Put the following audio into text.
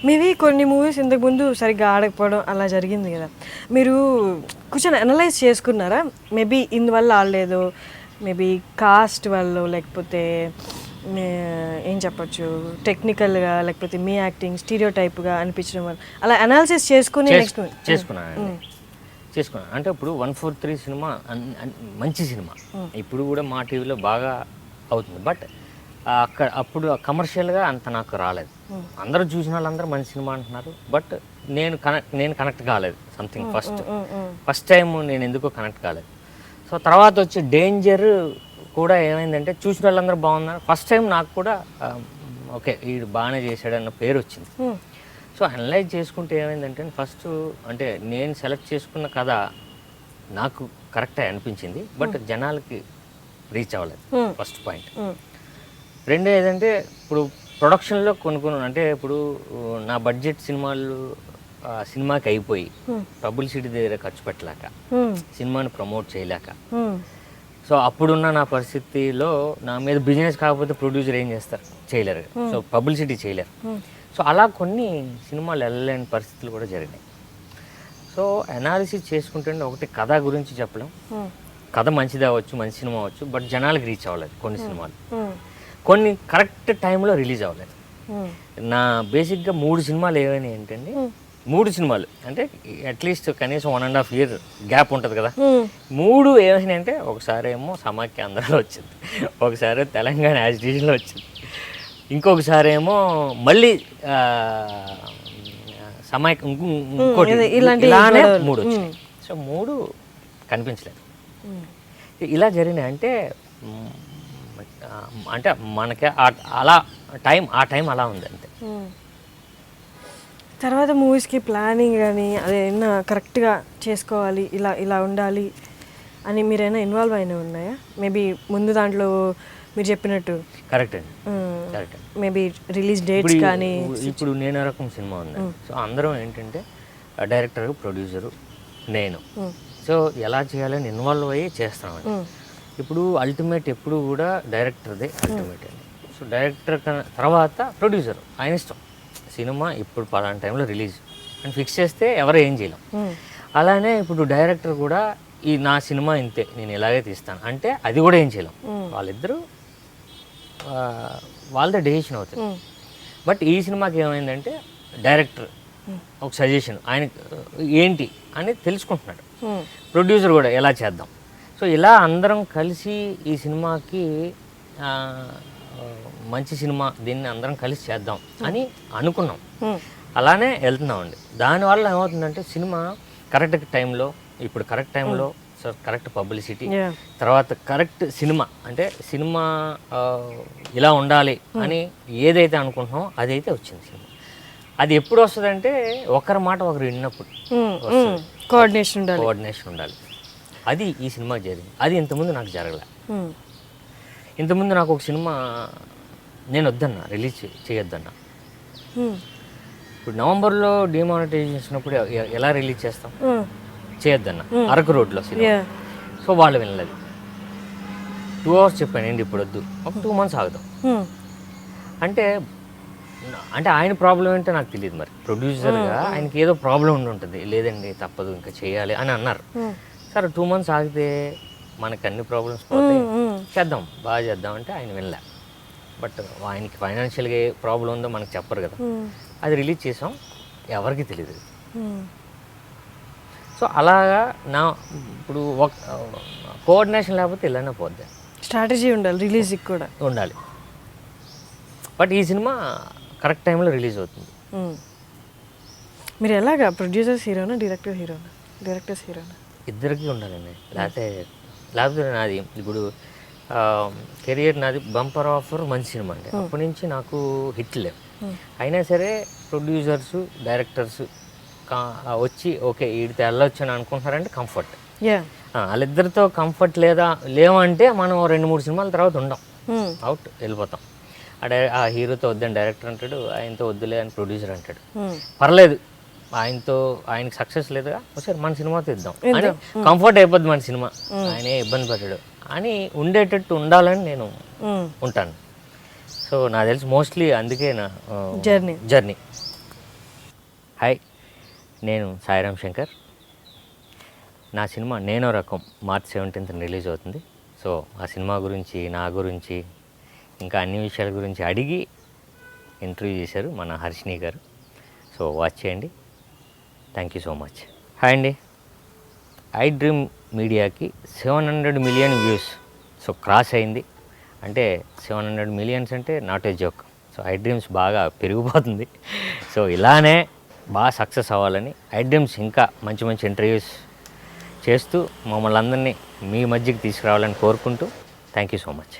Maybe కొన్ని movies ఇంతకుముందు సరిగ్గా ఆడకపోవడం అలా జరిగింది కదా, మీరు కూర్చొని అనలైజ్ చేసుకున్నారా? మేబీ ఇందువల్ల ఆడలేదు, మేబీ కాస్ట్ వల్ల, లేకపోతే ఏం చెప్పచ్చు టెక్నికల్గా, లేకపోతే మీ యాక్టింగ్ స్టీరియో టైప్గా అనిపించడం వల్ల అలా అనాలిసిస్ చేసుకుని నెక్స్ట్ చేసుకున్నాను. అంటే ఇప్పుడు 143 సినిమా మంచి సినిమా, ఇప్పుడు కూడా మా టీవీలో బాగా అవుతుంది. బట్ అప్పుడు కమర్షియల్గా అంత నాకు రాలేదు. అందరూ చూసిన వాళ్ళందరూ మంచి సినిమా అంటున్నారు, బట్ నేను కనెక్ట్ కాలేదు. సంథింగ్ ఫస్ట్ టైం నేను ఎందుకో కనెక్ట్ కాలేదు. సో తర్వాత వచ్చి డేంజర్ కూడా ఏమైందంటే చూసిన వాళ్ళందరూ బాగున్నారు. ఫస్ట్ టైం నాకు కూడా ఓకే వీడు బాగానే చేశాడన్న పేరు వచ్చింది. సో అనలైజ్ చేసుకుంటే ఏమైందంటే ఫస్ట్ అంటే నేను సెలెక్ట్ చేసుకున్న కథ నాకు కరెక్టే అనిపించింది, బట్ జనాలకి రీచ్ అవ్వలేదు. First point. రెండో ఏదంటే ఇప్పుడు ప్రొడక్షన్లో కొన్ని అంటే ఇప్పుడు నా బడ్జెట్ సినిమాకి అయిపోయి పబ్లిసిటీ దగ్గర ఖర్చు పెట్టలేక, సినిమాని ప్రమోట్ చేయలేక, సో అప్పుడున్న నా పరిస్థితిలో నా మీద బిజినెస్ కాకపోతే ప్రొడ్యూసర్ ఏం చేస్తారు, చేయలేరు. సో పబ్లిసిటీ చేయలేరు. సో అలా కొన్ని సినిమాలు వెళ్ళలేని పరిస్థితులు కూడా జరిగినాయి. సో అనాలిసిస్ చేసుకుంటే ఒకటి కథ గురించి చెప్పలేం, కథ మంచిది అవ్వచ్చు, మంచి సినిమా అవ్వచ్చు, బట్ జనాలకు రీచ్ అవ్వలేదు కొన్ని సినిమాలు. కొన్ని కరెక్ట్ టైంలో రిలీజ్ అవ్వలేదు. నా బేసిక్గా 3 సినిమాలు ఏమైనా ఏంటండి, 3 సినిమాలు అంటే అట్లీస్ట్ కనీసం 1.5 year గ్యాప్ ఉంటుంది కదా. 3 ఏమైనా అంటే ఒకసారి ఏమో సమాఖ్య ఆంధ్రలో వచ్చింది, ఒకసారి తెలంగాణ యాజ్ డివిజన్లో వచ్చింది, ఇంకొకసారి ఏమో మళ్ళీ సమాఖ్య ఇంకోటి, ఇలానే 3 వచ్చినాయి. సో 3 కనిపించలేదు. ఇలా జరిగినాయి అంటే మనకి ఆ టైం అలా ఉంది అంతే. తర్వాత మూవీస్కి ప్లానింగ్ కానీ అదేనా కరెక్ట్గా చేసుకోవాలి, ఇలా ఉండాలి అని మీరైనా ఇన్వాల్వ్ అయినా ఉన్నాయా? మేబీ ముందు దాంట్లో మీరు చెప్పినట్టు కరెక్ట్ అండి, కరెక్ట్. మేబీ రిలీజ్ డేట్స్ కానీ. ఇప్పుడు నేను రకం సినిమా ఉంది, సో అందరం ఏంటంటే డైరెక్టర్, ప్రొడ్యూసరు, నేను, సో ఎలా చేయాలని ఇన్వాల్వ్ అయ్యి చేస్తామండి. ఇప్పుడు అల్టిమేట్ ఎప్పుడు కూడా డైరెక్టర్దే అల్టిమేట్ అండి. సో డైరెక్టర్ తర్వాత ప్రొడ్యూసర్, ఆయన ఇష్టం. సినిమా ఇప్పుడు పలానా టైంలో రిలీజ్ అని ఫిక్స్ చేస్తే ఎవరు ఏం చేయలేం. అలానే ఇప్పుడు డైరెక్టర్ కూడా ఈ నా సినిమా ఇంతే, నేను ఇలాగే తీస్తాను అంటే అది కూడా ఏం చేయలేం. వాళ్ళిద్దరూ వాళ్ళదే డెసిషన్ అవుతుంది. బట్ ఈ సినిమాకి ఏమైందంటే డైరెక్టర్ ఒక సజెషన్, ఆయన ఏంటి అని తెలుసుకుంటున్నాడు, ప్రొడ్యూసర్ కూడా ఎలా చేద్దాం. సో ఇలా అందరం కలిసి ఈ సినిమాకి మంచి సినిమా, దీన్ని అందరం కలిసి చేద్దాం అని అనుకున్నాం. అలానే వెళ్తున్నామండి. దానివల్ల ఏమవుతుందంటే సినిమా కరెక్ట్ టైంలో, ఇప్పుడు కరెక్ట్ టైంలో, సో కరెక్ట్ పబ్లిసిటీ, తర్వాత కరెక్ట్ సినిమా, అంటే సినిమా ఇలా ఉండాలి అని ఏదైతే అనుకుంటున్నామో అదైతే వచ్చింది సినిమా. అది ఎప్పుడు వస్తుందంటే ఒకరి మాట ఒకరు విన్నప్పుడు కోఆర్డినేషన్ ఉండాలి. అది ఈ సినిమా జరిగింది. అది ఇంతకుముందు నాకు జరగలే. ఇంతకుముందు నాకు ఒక సినిమా నేను వద్దన్నా, రిలీజ్ చేయొద్దన్నా. ఇప్పుడు నవంబర్లో డిమానిటైజేషన్ చేసినప్పుడు ఎలా రిలీజ్ చేస్తాం, చేయొద్దన్నా అరకు రోడ్లో సినిమా. సో వాళ్ళు వినలేదు. 2 hours చెప్పాను ఏంటి ఇప్పుడు వద్దు, ఒక 2 months ఆగుదాం అంటే ఆయన ప్రాబ్లం ఏంటో నాకు తెలియదు. మరి ప్రొడ్యూసర్గా ఆయనకి ఏదో ప్రాబ్లం ఉండి ఉంటుంది, లేదండి తప్పదు ఇంకా చేయాలి అని అన్నారు. సరే 2 months ఆగితే మనకు అన్ని ప్రాబ్లమ్స్ పోతాయి, చేద్దాం, బాగా చేద్దాం అంటే ఆయన వినలే. బట్ ఆయనకి ఫైనాన్షియల్గా ఏ ప్రాబ్లం ఉందో మనకు చెప్పరు కదా. అది రిలీజ్ చేసాం, ఎవరికి తెలియదు. సో అలాగా ఇప్పుడు కోఆర్డినేషన్ లేకపోతే ఇలానే పోద్ది. స్ట్రాటజీ ఉండాలి, రిలీజ్కి కూడా ఉండాలి. బట్ ఈ సినిమా కరెక్ట్ టైంలో రిలీజ్ అవుతుంది. మీరు ఎలాగా ప్రొడ్యూసర్స్ హీరోనా, డైరెక్టర్స్ హీరోనా? ఇద్దరికి ఉండాలండి. లేకపోతే నాది ఇప్పుడు కెరియర్ నాది బంపర్ ఆఫర్ మంచి సినిమా అండి. అప్పటి నుంచి నాకు హిట్ లేవు. అయినా సరే ప్రొడ్యూసర్స్, డైరెక్టర్స్ వచ్చి ఓకే వీడితో వెళ్ళొచ్చు అని అనుకుంటున్నారంటే కంఫర్ట్. వాళ్ళిద్దరితో కంఫర్ట్ లేవంటే మనం 2-3 సినిమాల తర్వాత ఉండం, అవుట్ వెళ్ళిపోతాం. ఆ హీరోతో వద్దని డైరెక్టర్ అంటాడు, ఆయనతో వద్దులే అని ప్రొడ్యూసర్ అంటాడు. పర్లేదు ఆయనకి సక్సెస్ లేదుగా, ఒకసారి మన సినిమాతో ఇద్దాం అని కంఫర్ట్ అయిపోద్ది మన సినిమా, ఆయనే ఇబ్బంది పడ్డాడు అని ఉండేటట్టు ఉండాలని నేను ఉంటాను. సో నాకు తెలిసి మోస్ట్లీ అందుకే నా జర్నీ. హాయ్, నేను సాయిరామ్ శంకర్. నా సినిమా నేనో రకం మార్చ్ 17th రిలీజ్ అవుతుంది. సో ఆ సినిమా గురించి, నా గురించి, ఇంకా అన్ని విషయాల గురించి అడిగి ఇంటర్వ్యూ చేశారు మన హర్షిని గారు. సో వాచ్ చేయండి. Thank you so much. Hi అండి. ఐ డ్రీమ్ మీడియాకి 700 million వ్యూస్ సో క్రాస్ అయింది. అంటే 700 millions అంటే not a joke. So I dreams బాగా పెరిగిపోతుంది. సో ఇలానే బాగా సక్సెస్ అవ్వాలని, ఐ డ్రీమ్స్ ఇంకా మంచి మంచి ఇంటర్వ్యూస్ చేస్తూ మమ్మల్ని అందరినీ మీ మధ్యకి తీసుకురావాలని కోరుకుంటూ థ్యాంక్ యూ సో మచ్.